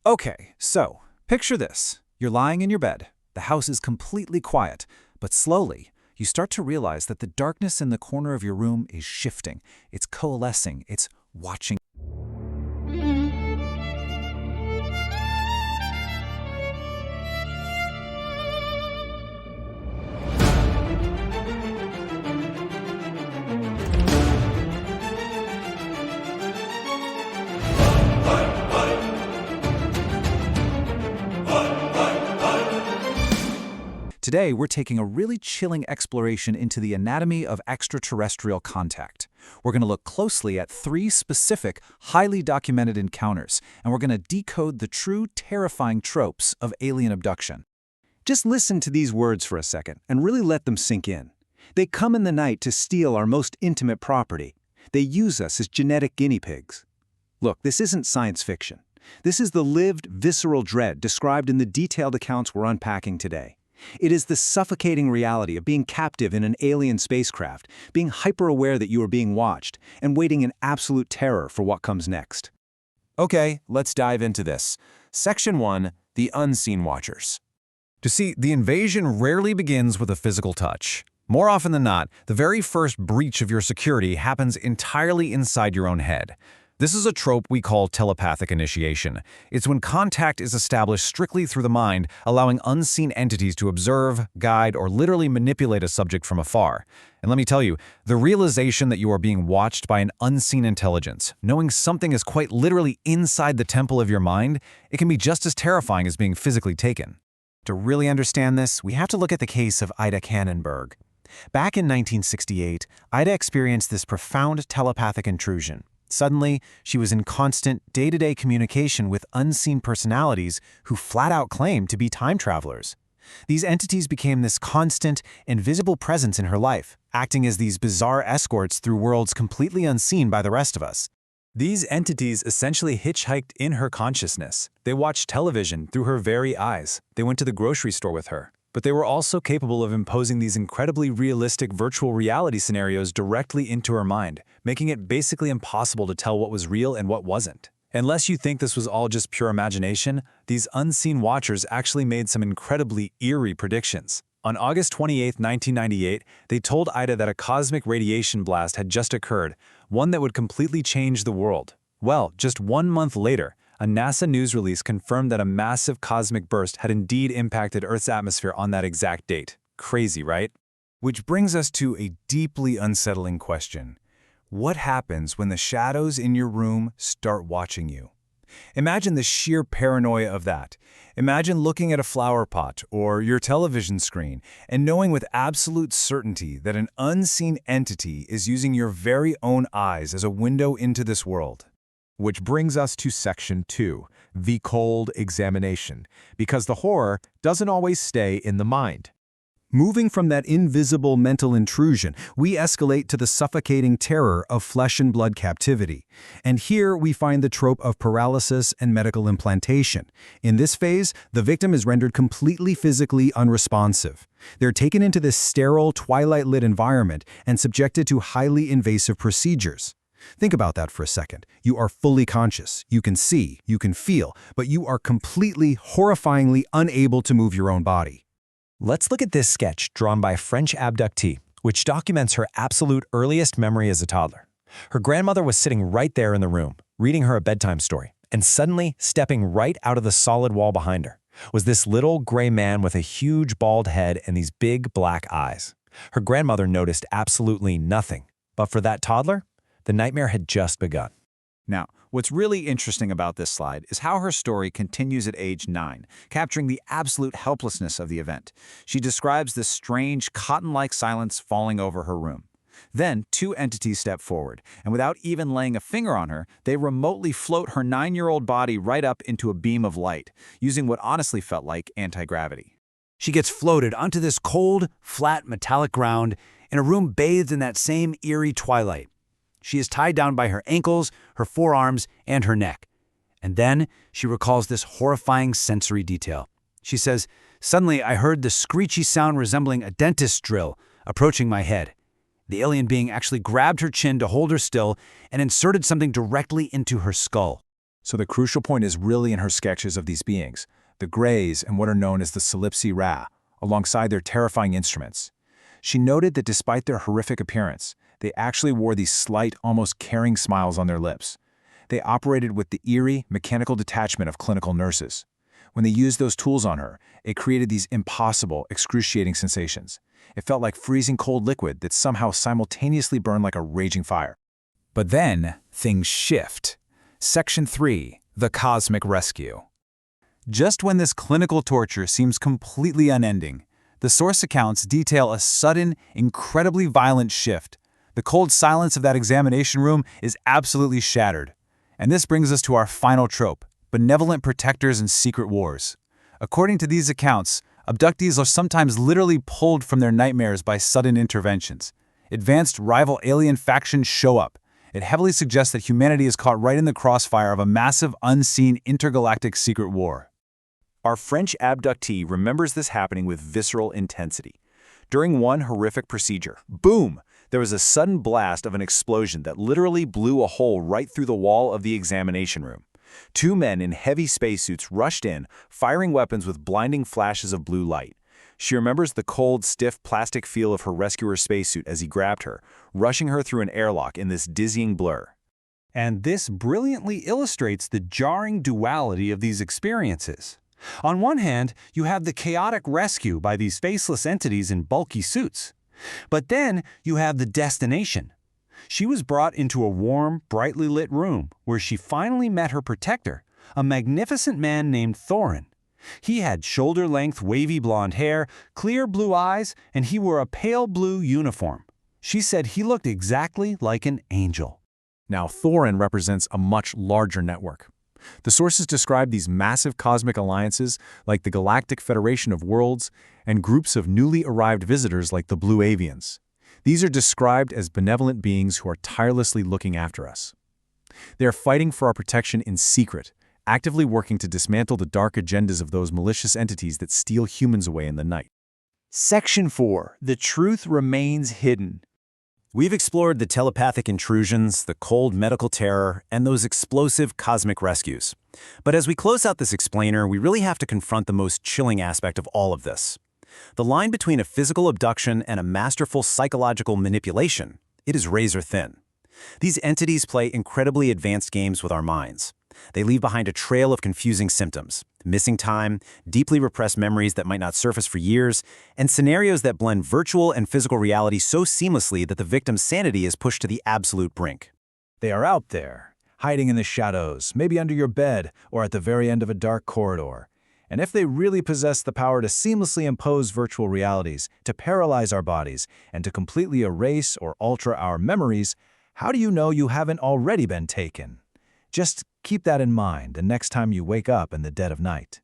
Okay, so picture this. You're lying in your bed. The house is completely quiet, but slowly, you start to realize that the darkness in the corner of your room is shifting. It's coalescing. It's watching. Today, we're taking a really chilling exploration into the anatomy of extraterrestrial contact. We're going to look closely at 3 specific, highly documented encounters, and we're going to decode the true terrifying tropes of alien abduction. Just listen to these words for a second and really let them sink in. They come in the night to steal our most intimate property. They use us as genetic guinea pigs. Look, this isn't science fiction. This is the lived, visceral dread described in the detailed accounts we're unpacking today. It is the suffocating reality of being captive in an alien spacecraft, being hyper-aware that you are being watched, and waiting in absolute terror for what comes next. Okay, let's dive into this. Section 1, the unseen watchers. To see, the invasion rarely begins with a physical touch. More often than not, the very first breach of your security happens entirely inside your own head. This is a trope we call telepathic initiation. It's when contact is established strictly through the mind, allowing unseen entities to observe, guide, or literally manipulate a subject from afar. And let me tell you, the realization that you are being watched by an unseen intelligence, knowing something is quite literally inside the temple of your mind, it can be just as terrifying as being physically taken. To really understand this, we have to look at the case of Ida Cannonberg. Back in 1968, Ida experienced this profound telepathic intrusion. Suddenly, she was in constant, day-to-day communication with unseen personalities who flat-out claimed to be time travelers. These entities became this constant, invisible presence in her life, acting as these bizarre escorts through worlds completely unseen by the rest of us. These entities essentially hitchhiked in her consciousness. They watched television through her very eyes. They went to the grocery store with her. But they were also capable of imposing these incredibly realistic virtual reality scenarios directly into her mind, making it basically impossible to tell what was real and what wasn't. Unless you think this was all just pure imagination, these unseen watchers actually made some incredibly eerie predictions. On August 28, 1998, they told Ida that a cosmic radiation blast had just occurred, one that would completely change the world. Well, just 1 month later, a NASA news release confirmed that a massive cosmic burst had indeed impacted Earth's atmosphere on that exact date. Crazy, right? Which brings us to a deeply unsettling question. What happens when the shadows in your room start watching you? Imagine the sheer paranoia of that. Imagine looking at a flower pot or your television screen and knowing with absolute certainty that an unseen entity is using your very own eyes as a window into this world. Which brings us to Section 2, the cold examination, because the horror doesn't always stay in the mind. Moving from that invisible mental intrusion, we escalate to the suffocating terror of flesh and blood captivity. And here we find the trope of paralysis and medical implantation. In this phase, the victim is rendered completely physically unresponsive. They're taken into this sterile, twilight-lit environment and subjected to highly invasive procedures. Think about that for a second. You are fully conscious, you can see, you can feel, but you are completely, horrifyingly unable to move your own body. Let's look at this sketch drawn by a French abductee, which documents her absolute earliest memory as a toddler. Her grandmother was sitting right there in the room, reading her a bedtime story, and suddenly, stepping right out of the solid wall behind her, was this little gray man with a huge bald head and these big black eyes. Her grandmother noticed absolutely nothing, but for that toddler, the nightmare had just begun. Now, what's really interesting about this slide is how her story continues at age 9, capturing the absolute helplessness of the event. She describes this strange, cotton-like silence falling over her room. Then, 2 entities step forward, and without even laying a finger on her, they remotely float her 9-year-old body right up into a beam of light, using what honestly felt like anti-gravity. She gets floated onto this cold, flat, metallic ground in a room bathed in that same eerie twilight. She is tied down by her ankles, her forearms, and her neck. And then she recalls this horrifying sensory detail. She says, "Suddenly I heard the screechy sound resembling a dentist's drill approaching my head. The alien being actually grabbed her chin to hold her still and inserted something directly into her skull." So the crucial point is really in her sketches of these beings, the Grays and what are known as the Cypsy Ra, alongside their terrifying instruments. She noted that despite their horrific appearance, they actually wore these slight, almost caring smiles on their lips. They operated with the eerie, mechanical detachment of clinical nurses. When they used those tools on her, it created these impossible, excruciating sensations. It felt like freezing cold liquid that somehow simultaneously burned like a raging fire. But then, things shift. Section 3. The Cosmic Rescue. Just when this clinical torture seems completely unending, the source accounts detail a sudden, incredibly violent shift. The cold silence of that examination room is absolutely shattered. And this brings us to our final trope: benevolent protectors and secret wars. According to these accounts, abductees are sometimes literally pulled from their nightmares by sudden interventions. Advanced rival alien factions show up. It heavily suggests that humanity is caught right in the crossfire of a massive, unseen intergalactic secret war. Our French abductee remembers this happening with visceral intensity. During one horrific procedure, boom! There was a sudden blast of an explosion that literally blew a hole right through the wall of the examination room. Two men in heavy spacesuits rushed in, firing weapons with blinding flashes of blue light. She remembers the cold, stiff plastic feel of her rescuer's spacesuit as he grabbed her, rushing her through an airlock in this dizzying blur. And this brilliantly illustrates the jarring duality of these experiences. On one hand, you have the chaotic rescue by these faceless entities in bulky suits. But then you have the destination. She was brought into a warm, brightly lit room where she finally met her protector, a magnificent man named Thorin. He had shoulder-length wavy blonde hair, clear blue eyes, and he wore a pale blue uniform. She said he looked exactly like an angel. Now, Thorin represents a much larger network. The sources describe these massive cosmic alliances like the Galactic Federation of Worlds and groups of newly arrived visitors like the Blue Avians. These are described as benevolent beings who are tirelessly looking after us. They are fighting for our protection in secret, actively working to dismantle the dark agendas of those malicious entities that steal humans away in the night. Section 4. The truth remains hidden. We've explored the telepathic intrusions, the cold medical terror, and those explosive cosmic rescues. But as we close out this explainer, we really have to confront the most chilling aspect of all of this. The line between a physical abduction and a masterful psychological manipulation, it is razor thin. These entities play incredibly advanced games with our minds. They leave behind a trail of confusing symptoms, missing time, deeply repressed memories that might not surface for years, and scenarios that blend virtual and physical reality so seamlessly that the victim's sanity is pushed to the absolute brink. They are out there, hiding in the shadows, maybe under your bed or at the very end of a dark corridor. And if they really possess the power to seamlessly impose virtual realities, to paralyze our bodies, and to completely erase or alter our memories, how do you know you haven't already been taken? Just keep that in mind the next time you wake up in the dead of night.